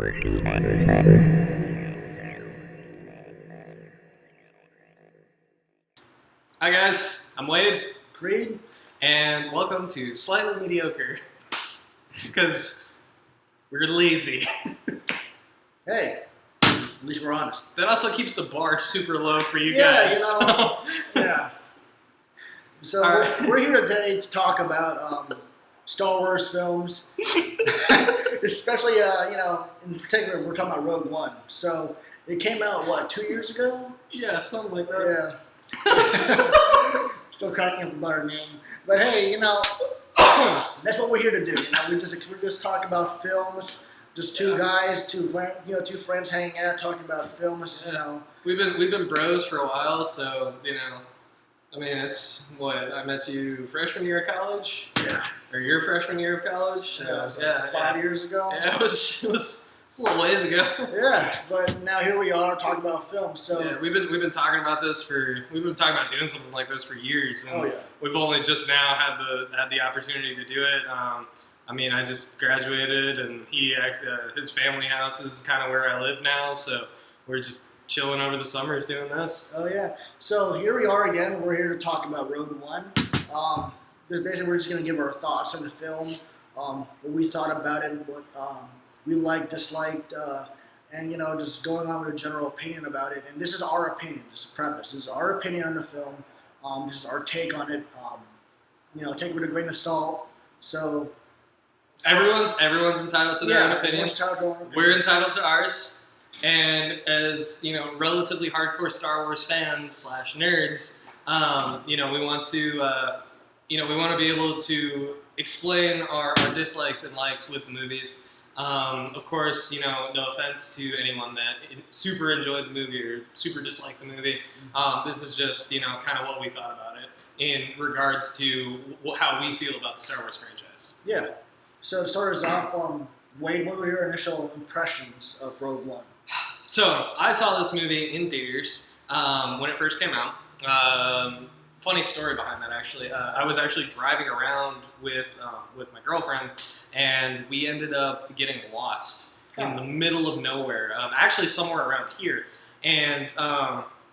Hi guys, I'm Wade, Creed, and welcome to Slightly Mediocre, because we're lazy. hey, at least we're honest. That also keeps the bar super low for you Yeah, guys. you know, yeah. So we're here today to talk about Star Wars films, especially, in particular, we're talking about Rogue One. So it came out, 2 years ago? Yeah, something like that. Yeah. Still cracking up about our name. But hey, that's what we're here to do. We're just talking about films. Just two guys, two friends hanging out, talking about films. We've been bros for a while, so I mean, it's what I met you freshman year of college. Yeah. Or your freshman year of college. Yeah, it was 5 years ago. Yeah, it's a little ways ago. Yeah, but now here we are talking about films. So yeah, we've been talking about doing something like this for years. And we've only just now had the opportunity to do it. I mean, I just graduated, and his family house is kind of where I live now, so we're just chilling over the summers doing this. Oh yeah. So here we are again. We're here to talk about Rogue One. Basically, we're just going to give our thoughts on the film, what we thought about it, what we liked, disliked, and just going on with a general opinion about it. And this is our opinion, just a preface. This is our opinion on the film. This is our take on it. Take it with a grain of salt. So everyone's entitled to their own opinion. We're entitled to ours. And as relatively hardcore Star Wars fans / nerds, we want to be able to explain our dislikes and likes with the movies. Of course, no offense to anyone that super enjoyed the movie or super disliked the movie. This is just, kind of what we thought about it in regards to how we feel about the Star Wars franchise. Yeah. So to start us off, Wade, what were your initial impressions of Rogue One? So I saw this movie in theaters when it first came out. Funny story behind that, actually. I was actually driving around with my girlfriend, and we ended up getting lost in the middle of nowhere, actually somewhere around here. And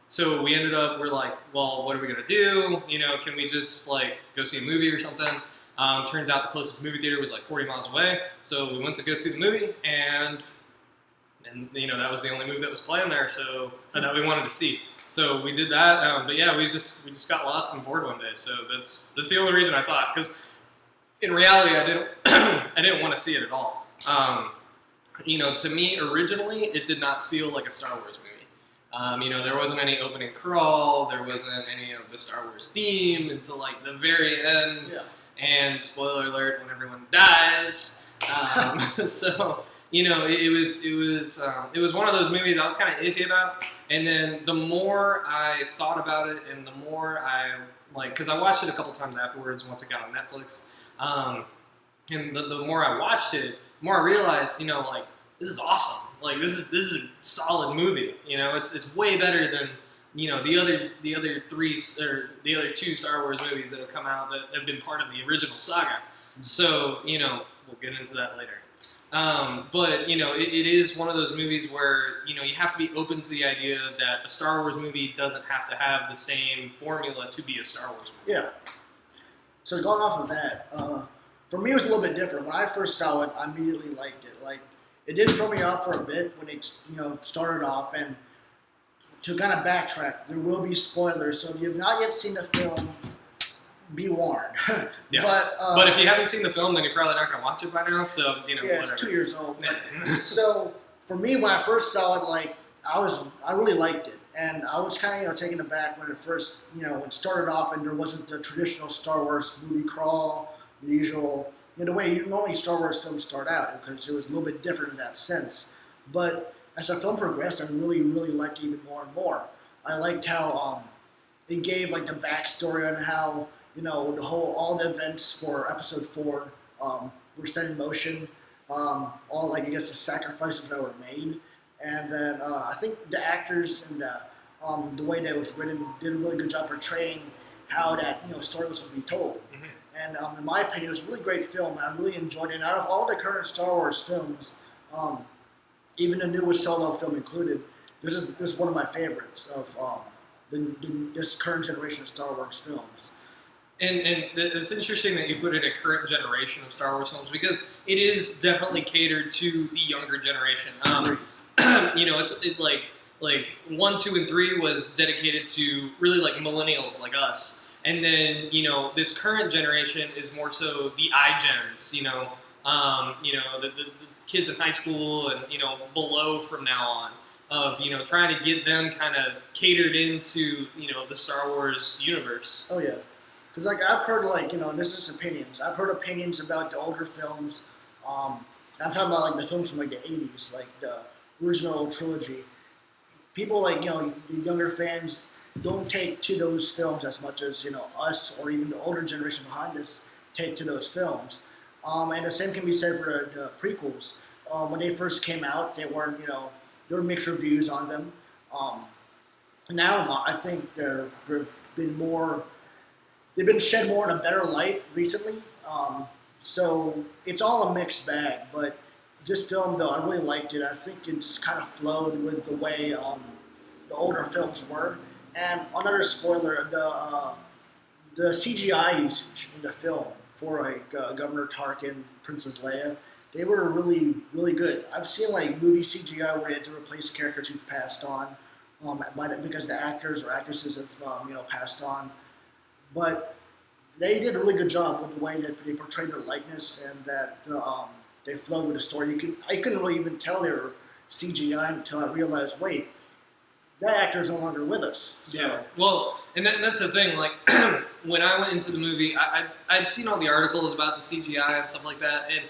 so we ended up, we're like, well, what are we going to do? Can we just go see a movie or something? Turns out the closest movie theater was 40 miles away. So we went to go see the movie, and that was the only movie that was playing there, so that we wanted to see. So we did that, but yeah, we just got lost and bored one day. So that's the only reason I saw it, because in reality, I didn't want to see it at all. To me, originally, it did not feel like a Star Wars movie. There wasn't any opening crawl, there wasn't any of the Star Wars theme until the very end. Yeah. And spoiler alert, when everyone dies. So. It was one of those movies I was kind of iffy about, and then the more I thought about it, and the more I because I watched it a couple times afterwards once it got on Netflix, and the more I watched it, the more I realized, this is awesome. This is a solid movie. It's way better than the other two Star Wars movies that have come out that have been part of the original saga. So we'll get into that later. But it is one of those movies where you have to be open to the idea that a Star Wars movie doesn't have to have the same formula to be a Star Wars movie. Yeah. So going off of that, for me it was a little bit different. When I first saw it, I immediately liked it. It did throw me off for a bit when it started off. And to kind of backtrack, there will be spoilers. So if you have not yet seen the film, be warned. Yeah. But if you haven't seen the film, then you're probably not going to watch it by now. So yeah, whatever. It's 2 years old. So for me, when I first saw it, I really liked it, and I was kind of taken aback when it first it started off, and there wasn't the traditional Star Wars movie crawl, the usual the way normally Star Wars films start out, because it was a little bit different in that sense. But as the film progressed, I really liked it even more and more. I liked how it gave the backstory on how. All the events for Episode 4 were set in motion. All the sacrifices that were made, and then I think the actors and the way that it was written did a really good job portraying how that story was to be told. Mm-hmm. And in my opinion, it was a really great film. I really enjoyed it. And out of all the current Star Wars films, even the newest Solo film included. This is one of my favorites of this current generation of Star Wars films. And it's interesting that you put it a current generation of Star Wars films because it is definitely catered to the younger generation. It's like 1, 2, and 3 was dedicated to really like millennials like us, and then this current generation is more so the iGens. The kids in high school and below from now on. Of trying to get them kind of catered into the Star Wars universe. Oh yeah. Because I've heard this is opinions. I've heard opinions about the older films. I'm talking about the films from the 80s, like the original trilogy. People younger fans don't take to those films as much as us or even the older generation behind us take to those films. And the same can be said for the prequels. When they first came out, they weren't there were mixed reviews on them. Now I think they've been shed more in a better light recently. So it's all a mixed bag, but this film, though, I really liked it. I think it just kind of flowed with the way the older films were. And another spoiler, the CGI usage in the film for Governor Tarkin, Princess Leia, they were really, really good. I've seen movie CGI where they had to replace characters who've passed on because the actors or actresses have passed on. But they did a really good job with the way that they portrayed their likeness and that they flowed with the story. I couldn't really even tell they were CGI until I realized, wait, that actor is no longer with us. So. Yeah. Well, and that's the thing. When I went into the movie, I'd seen all the articles about the CGI and stuff like that, and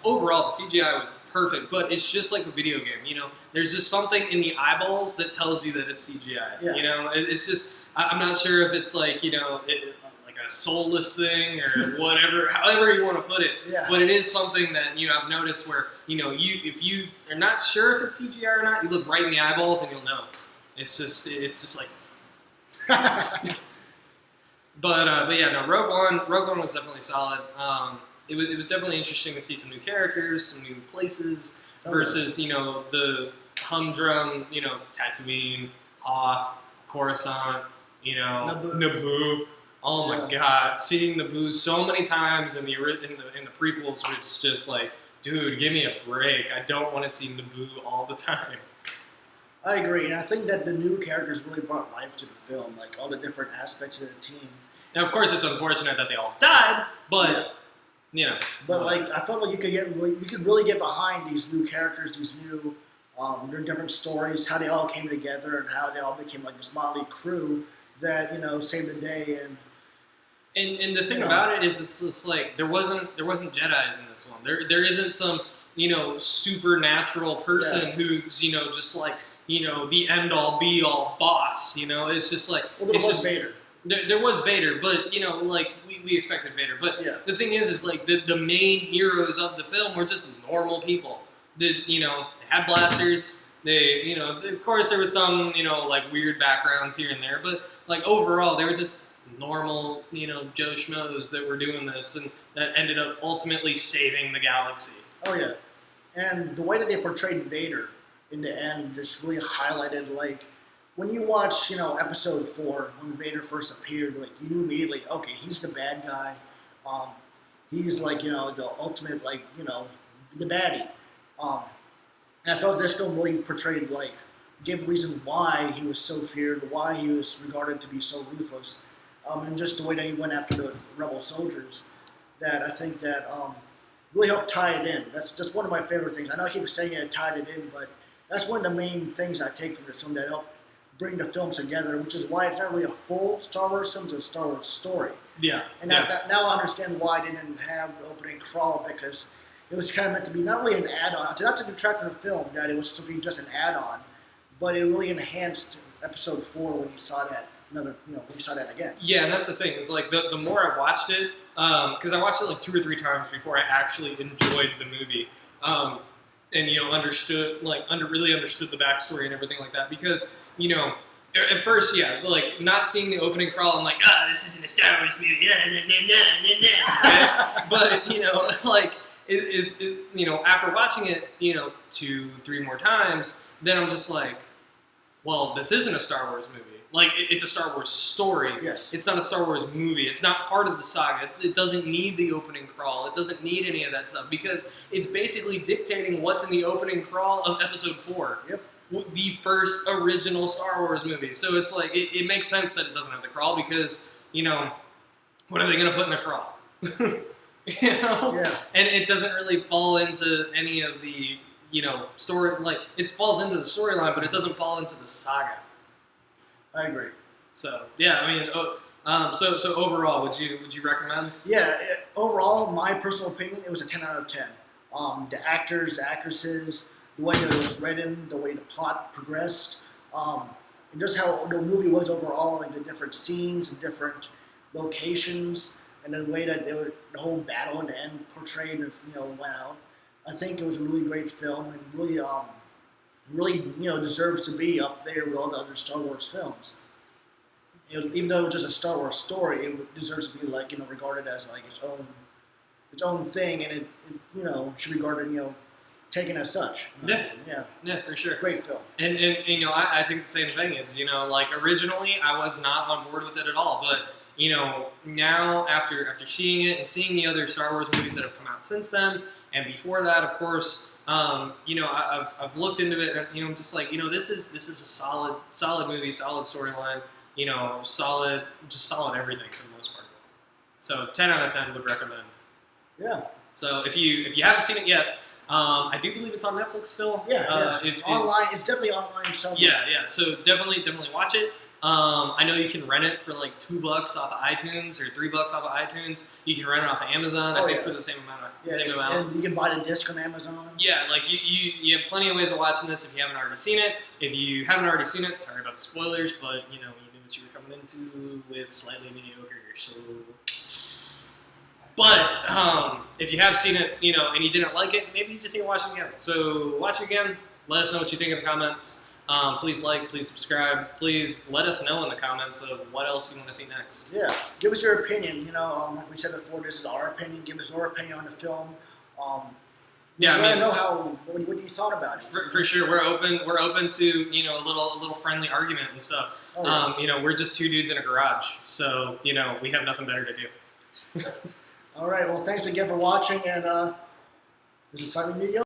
overall the CGI was perfect. But it's just like a video game. There's just something in the eyeballs that tells you that it's CGI. Yeah. It's just I'm not sure if it's like a soulless thing or whatever, however you want to put it. Yeah. But it is something that I've noticed where if you are not sure if it's CGI or not, you look right in the eyeballs and you'll know. It's just like. But yeah, no. Rogue One was definitely solid. It was definitely interesting to see some new characters, some new places versus the humdrum Tatooine, Hoth, Coruscant, Naboo. Oh my God, seeing Naboo so many times in the prequels was just like, dude, give me a break. I don't want to see Naboo all the time. I agree, and I think that the new characters really brought life to the film, all the different aspects of the team. Now, of course, it's unfortunate that they all died, but But I felt you could really get behind these new characters, these new their different stories, how they all came together, and how they all became this motley crew that saved the day. And the thing about it is, it's just there wasn't Jedis in this one. There isn't some supernatural person who's just the end all be all boss. It's just there was Vader. There was Vader, but we expected Vader. But the thing is the main heroes of the film were just normal people. They had blasters. They of course there was some weird backgrounds here and there, but overall they were just normal Joe Schmoes that were doing this and that ended up ultimately saving the galaxy. Oh yeah, and the way that they portrayed Vader in the end just really highlighted when you watch episode 4 when Vader first appeared, you knew immediately, okay, he's the bad guy. He's the ultimate the baddie. And I thought this film really portrayed gave reasons why he was so feared, why he was regarded to be so ruthless, and just the way that he went after the rebel soldiers. That I think that really helped tie it in. That's one of my favorite things. I know I keep saying it tied it in, but that's one of the main things I take from this film that helped bring the film together, which is why it's not really a full Star Wars film, it's a Star Wars story. Yeah. And now I understand why they didn't have the opening crawl, because it was kind of meant to be not really an add-on, not to detract from the film, that it was to be just an add-on, but it really enhanced episode 4 when you saw that when you saw that again. Yeah, and that's the thing, is the more I watched it, because I watched it 2 or 3 times before I actually enjoyed the movie, and understood really understood the backstory and everything like that, because at first, not seeing the opening crawl, I'm like, this isn't a Star Wars movie, right? But after watching it, 2-3 more times, then I'm just like, well, this isn't a Star Wars movie. Like, it's a Star Wars story. Yes. It's not a Star Wars movie. It's not part of the saga. It doesn't need the opening crawl. It doesn't need any of that stuff because it's basically dictating what's in the opening crawl of Episode 4. Yep. The first original Star Wars movie. So it's like, it makes sense that it doesn't have the crawl because, what are they going to put in the crawl? Yeah. And it doesn't really fall into any of the, story. Like, it falls into the storyline, but it doesn't fall into the saga. I agree. So yeah, I mean, so overall, would you recommend? Yeah, overall, my personal opinion, it was a 10 out of 10. The actors, the actresses, the way that it was written, the way the plot progressed, and just how the movie was overall, like the different scenes and different locations, and the way that the whole battle in the end portrayed and went out. I think it was a really great film and really deserves to be up there with all the other Star Wars films. Even though it's just a Star Wars story, it deserves to be regarded as like its own thing, and it should be regarded taken as such. Yeah, for sure. Great film. And I think the same thing is like originally I was not on board with it at all, but now after seeing it and seeing the other Star Wars movies that have come out since then, and before that, of course. I've looked into it, and I'm just like, this is a solid movie, solid storyline, solid everything for the most part. So 10 out of 10 would recommend. Yeah. So if you haven't seen it yet, I do believe it's on Netflix still. Yeah. It's online. It's definitely online. Yeah. So definitely watch it. I know you can rent it for like $2 off of iTunes or $3 off of iTunes. You can rent it off of Amazon. I think for the same amount. And you can buy the disc on Amazon. Yeah, like you have plenty of ways of watching this if you haven't already seen it. If you haven't already seen it, sorry about the spoilers, but you knew what you were coming into with Slightly Mediocre. So, but if you have seen it, and you didn't like it, maybe you just need to watch it again. So watch it again. Let us know what you think in the comments. Please like, please subscribe. Please let us know in the comments of what else you want to see next. Yeah, give us your opinion. Like we said before, this is our opinion. Give us your opinion on the film. Yeah, I know what you thought about it. For sure, we're open to a little friendly argument and stuff. Oh, yeah. We're just two dudes in a garage, so we have nothing better to do. All right. Well, thanks again for watching, and this is Slightly Mediocre.